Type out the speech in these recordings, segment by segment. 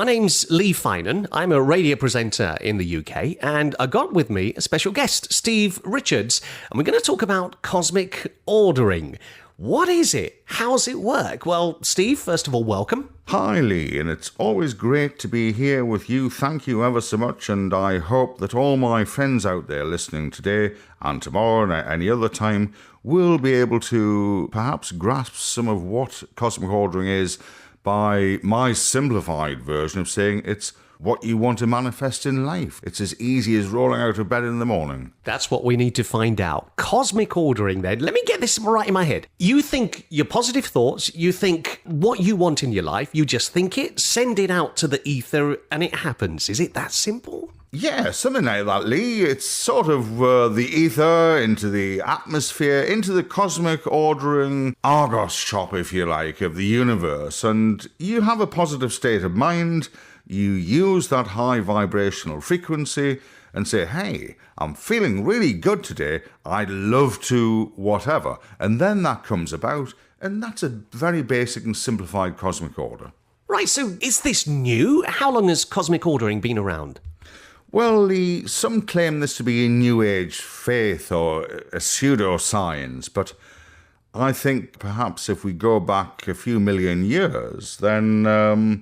My name's Lee Finan. I'm a radio presenter in the UK, and I got with me a special guest, Steve Richards, and we're going to talk about cosmic ordering. What is it? How's it work? Well, Steve, first of all, welcome. Hi, Lee, and it's always great to be here with you. Thank you ever so much, and I hope that all my friends out there listening today and tomorrow and any other time will be able to perhaps grasp some of what cosmic ordering is by my simplified version of saying it's what you want to manifest in life. It's as easy as rolling out of bed in the morning. That's what we need to find out. Cosmic ordering, then. Let me get this right in my head. You think your positive thoughts, you think what you want in your life, you just think it, send it out to the ether, and it happens. Is it that simple? Yeah, something like that, Lee. It's sort of the ether into the atmosphere, into the cosmic ordering Argos shop, if you like, of the universe. And you have a positive state of mind. You use that high vibrational frequency and say, hey, I'm feeling really good today. I'd love to whatever. And then that comes about, and that's a very basic and simplified cosmic order. Right, so is this new? How long has cosmic ordering been around? Well, some claim this to be a New Age faith or a pseudoscience, but I think perhaps if we go back a few million years, then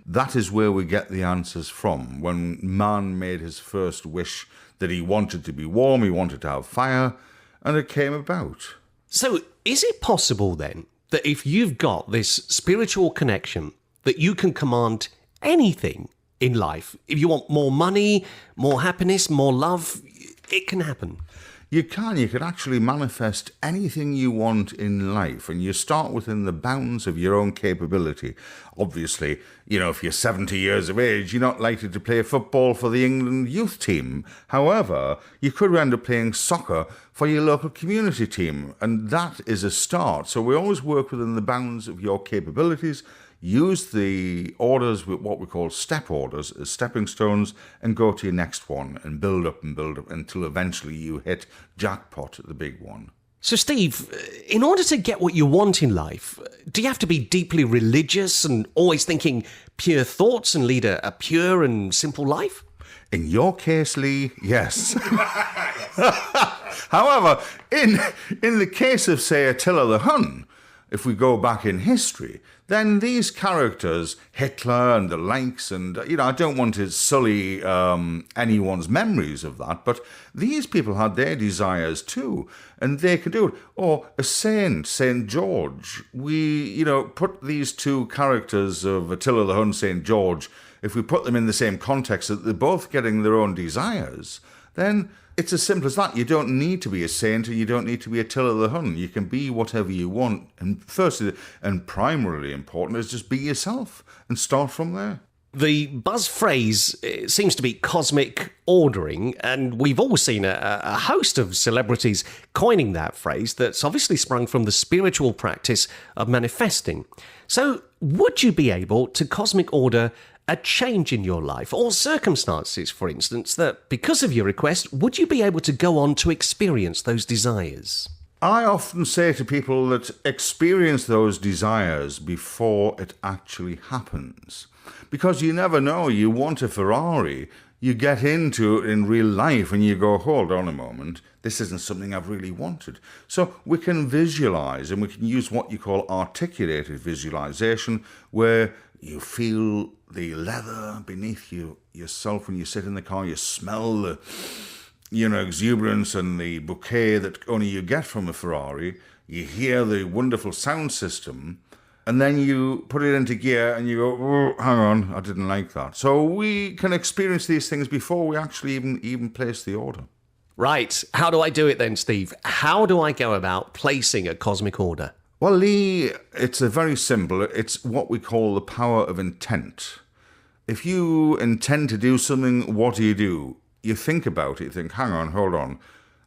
that is where we get the answers from. When man made his first wish that he wanted to be warm, he wanted to have fire, and it came about. So is it possible then that if you've got this spiritual connection, that you can command anything in life? If you want more money, more happiness, more love, it can happen. You can actually manifest anything you want in life, and you start within the bounds of your own capability. Obviously, if you're 70 years of age, you're not likely to play football for the England youth team. However, you could end up playing soccer for your local community team, and that is a start. So we always work within the bounds of your capabilities. Use the orders with what we call step orders as stepping stones and go to your next one and build up until eventually you hit jackpot at the big one. So, Steve, in order to get what you want in life, do you have to be deeply religious and always thinking pure thoughts and lead a pure and simple life? In your case, Lee, yes. However, in the case of, say, Attila the Hun, if we go back in history, then these characters, Hitler and the likes, and, I don't want to sully anyone's memories of that, but these people had their desires too, and they could do it. Or a saint, St. George. We, put these two characters of Attila the Hun, St. George, if we put them in the same context that they're both getting their own desires, then it's as simple as that. You don't need to be a saint, and you don't need to be Attila the Hun. You can be whatever you want. And firstly, and primarily important, is just be yourself and start from there. The buzz phrase seems to be cosmic ordering, and we've all seen a host of celebrities coining that phrase that's obviously sprung from the spiritual practice of manifesting. So, would you be able to cosmic order a change in your life or circumstances, for instance, that because of your request, would you be able to go on to experience those desires? I often say to people that experience those desires before it actually happens. Because you never know, you want a Ferrari, you get into it in real life and you go, hold on a moment, this isn't something I've really wanted. So we can visualize, and we can use what you call articulated visualization, where you feel the leather beneath yourself when you sit in the car, you smell the exuberance and the bouquet that only you get from a Ferrari, you hear the wonderful sound system, and then you put it into gear and you go, oh, hang on, I didn't like that. So we can experience these things before we actually even place the order. Right. How do I do it then, Steve? How do I go about placing a cosmic order? Well, Lee, it's very simple. It's what we call the power of intent. If you intend to do something, what do? You think about it, you think, hang on, hold on,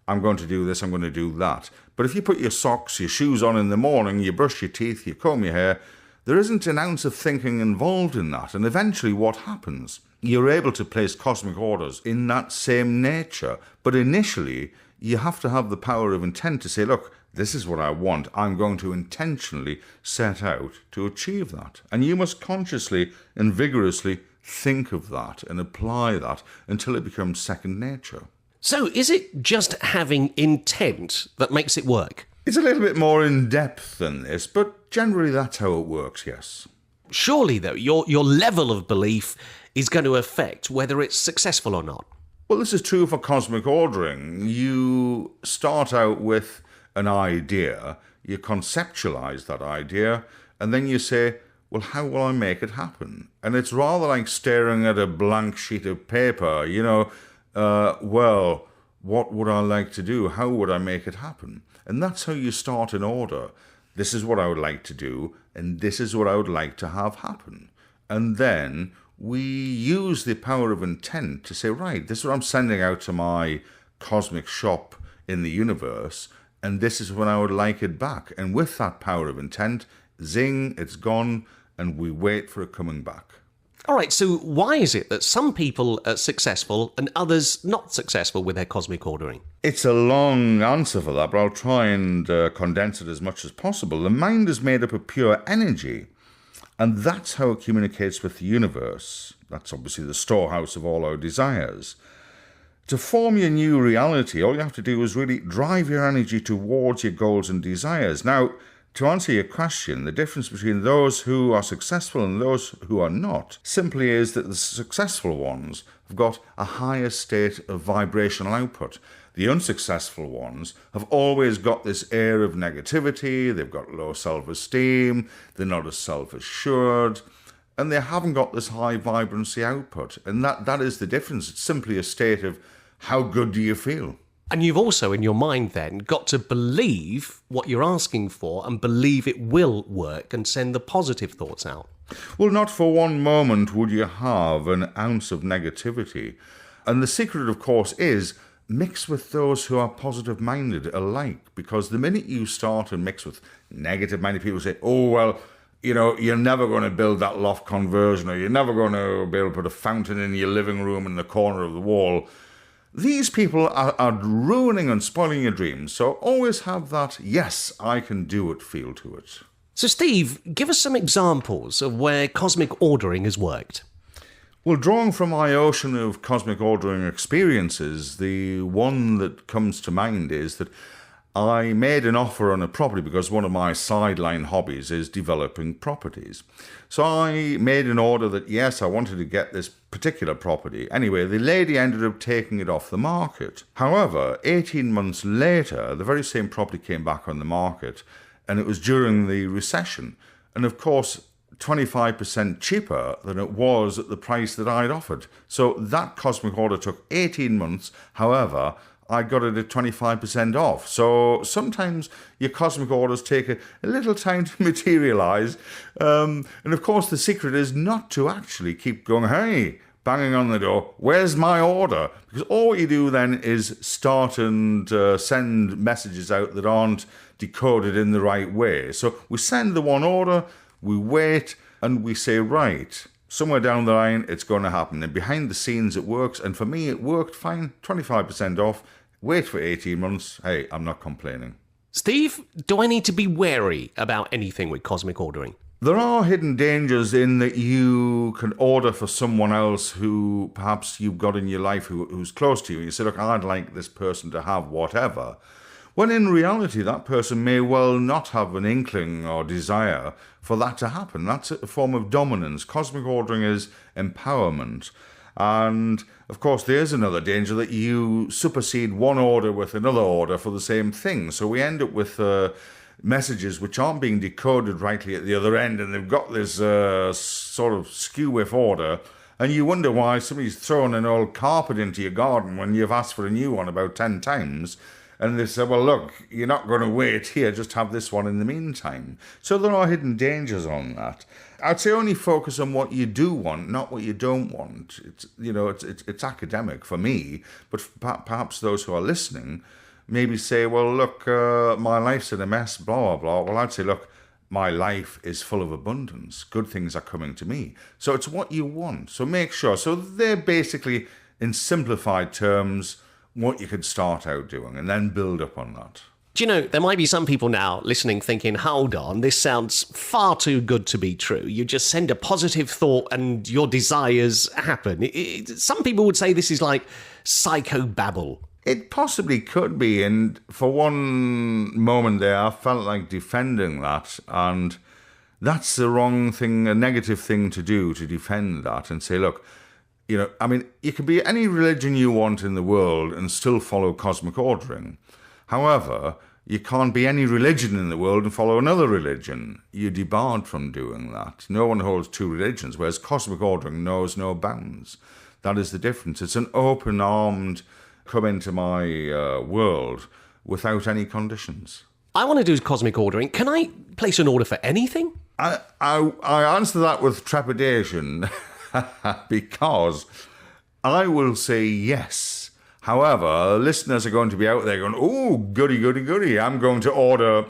I'm going to do this, I'm going to do that. But if you put your socks, your shoes on in the morning, you brush your teeth, you comb your hair, there isn't an ounce of thinking involved in that. And eventually what happens? You're able to place cosmic orders in that same nature. But initially, you have to have the power of intent to say, look, this is what I want. I'm going to intentionally set out to achieve that. And you must consciously and vigorously think of that and apply that until it becomes second nature. So is it just having intent that makes it work? It's a little bit more in depth than this, but generally that's how it works, yes. Surely, though, your level of belief is going to affect whether it's successful or not. Well, this is true for cosmic ordering. You start out with an idea, you conceptualize that idea, and then you say, well, how will I make it happen? And it's rather like staring at a blank sheet of paper, well, what would I like to do? How would I make it happen? And that's how you start an order. This is what I would like to do, and this is what I would like to have happen. And then we use the power of intent to say, right, this is what I'm sending out to my cosmic shop in the universe, and this is when I would like it back. And with that power of intent, zing, it's gone, and we wait for it coming back. All right, so why is it that some people are successful and others not successful with their cosmic ordering? It's a long answer for that, but I'll try and condense it as much as possible. The mind is made up of pure energy, and that's how it communicates with the universe. That's obviously the storehouse of all our desires. To form your new reality, all you have to do is really drive your energy towards your goals and desires. Now, to answer your question, the difference between those who are successful and those who are not simply is that the successful ones have got a higher state of vibrational output. The unsuccessful ones have always got this air of negativity, they've got low self-esteem, they're not as self-assured, and they haven't got this high vibrancy output. And that is the difference. It's simply a state of how good do you feel? And you've also, in your mind then, got to believe what you're asking for and believe it will work and send the positive thoughts out. Well, not for one moment would you have an ounce of negativity. And the secret, of course, is mix with those who are positive-minded alike. Because the minute you start to mix with negative-minded people, say, oh, well, you're never going to build that loft conversion, or you're never going to be able to put a fountain in your living room in the corner of the wall. These people are ruining and spoiling your dreams, so always have that, yes, I can do it, feel to it. So Steve, give us some examples of where cosmic ordering has worked. Well, drawing from my ocean of cosmic ordering experiences, the one that comes to mind is that I made an offer on a property because one of my sideline hobbies is developing properties. So I made an order that, yes, I wanted to get this particular property. Anyway, the lady ended up taking it off the market. However, 18 months later, the very same property came back on the market, and it was during the recession. And of course, 25% cheaper than it was at the price that I'd offered. So that cosmic order took 18 months. However, I got it at 25% off. So sometimes your cosmic orders take a little time to materialize. And of course, the secret is not to actually keep going, hey, banging on the door, where's my order? Because all you do then is start and send messages out that aren't decoded in the right way. So we send the one order, we wait, and we say, right, somewhere down the line, it's going to happen. And behind the scenes, it works. And for me, it worked fine. 25% off. Wait for 18 months. Hey, I'm not complaining. Steve, do I need to be wary about anything with cosmic ordering? There are hidden dangers in that you can order for someone else who perhaps you've got in your life who's close to you. You say, look, I'd like this person to have whatever. When in reality, that person may well not have an inkling or desire for that to happen. That's a form of dominance. Cosmic ordering is empowerment. And, of course, there's another danger that you supersede one order with another order for the same thing. So we end up with messages which aren't being decoded rightly at the other end, and they've got this sort of skew-whiff order, and you wonder why somebody's thrown an old carpet into your garden when you've asked for a new one about 10 times. And they say, well, look, you're not going to wait here, just have this one in the meantime. So there are hidden dangers on that. I'd say only focus on what you do want, not what you don't want. It's academic for me, but perhaps those who are listening maybe say, well, look, my life's in a mess, blah, blah, blah. Well, I'd say, look, my life is full of abundance. Good things are coming to me. So it's what you want. So make sure. So they're basically, in simplified terms, what you could start out doing and then build up on that. Do you know, there might be some people now listening thinking, hold on, this sounds far too good to be true. You just send a positive thought and your desires happen. Some people would say this is like psychobabble. It possibly could be, and for one moment there, I felt like defending that, and that's the wrong thing, a negative thing to do, to defend that and say, look, you know, I mean, you can be any religion you want in the world and still follow cosmic ordering. However, you can't be any religion in the world and follow another religion. You're debarred from doing that. No one holds two religions, whereas cosmic ordering knows no bounds. That is the difference. It's an open-armed, come into my world without any conditions. I want to do cosmic ordering. Can I place an order for anything? I answer that with trepidation because I will say yes. However, listeners are going to be out there going, oh, goody, goody, goody, I'm going to order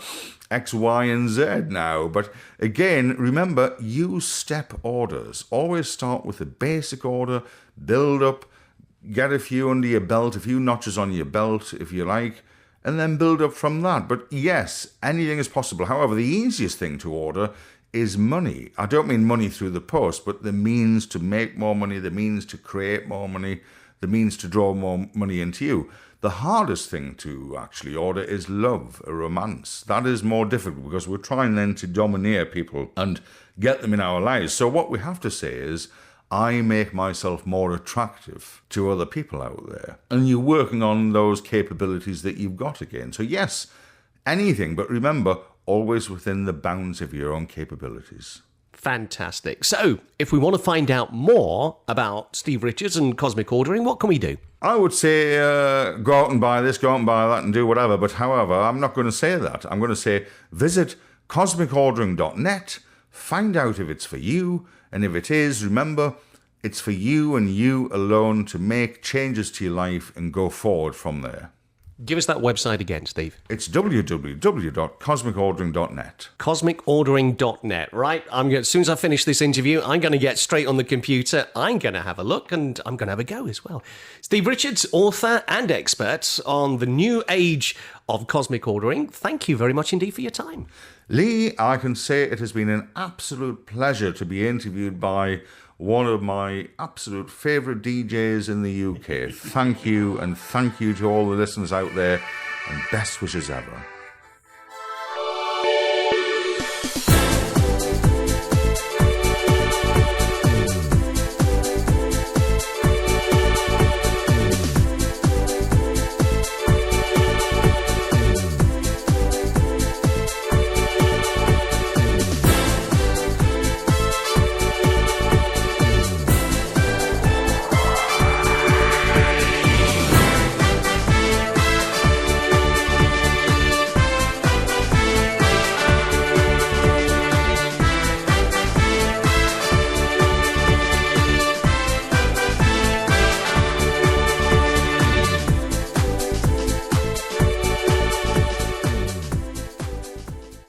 X, Y, and Z now. But again, remember, use step orders. Always start with a basic order, build up, get a few under your belt, a few notches on your belt, if you like, and then build up from that. But yes, anything is possible. However, the easiest thing to order is money. I don't mean money through the post, but the means to make more money, the means to create more money, the means to draw more money into you. The hardest thing to actually order is love, a romance. That is more difficult because we're trying then to domineer people and get them in our lives. So what we have to say is, I make myself more attractive to other people out there. And you're working on those capabilities that you've got again. So yes, anything, but remember, always within the bounds of your own capabilities. Fantastic. So, if we want to find out more about Steve Richards and cosmic ordering, what can we do? I would say go out and buy this, go out and buy that and do whatever. But however, I'm not going to say that. I'm going to say visit cosmicordering.net, find out if it's for you. And if it is, remember, it's for you and you alone to make changes to your life and go forward from there. Give us that website again, Steve. It's www.cosmicordering.net. Cosmicordering.net, right? As soon as I finish this interview, I'm going to get straight on the computer. I'm going to have a look and I'm going to have a go as well. Steve Richards, author and expert on the new age of cosmic ordering. Thank you very much indeed for your time. Lee, I can say it has been an absolute pleasure to be interviewed by one of my absolute favourite DJs in the UK. Thank you, and thank you to all the listeners out there, and best wishes ever.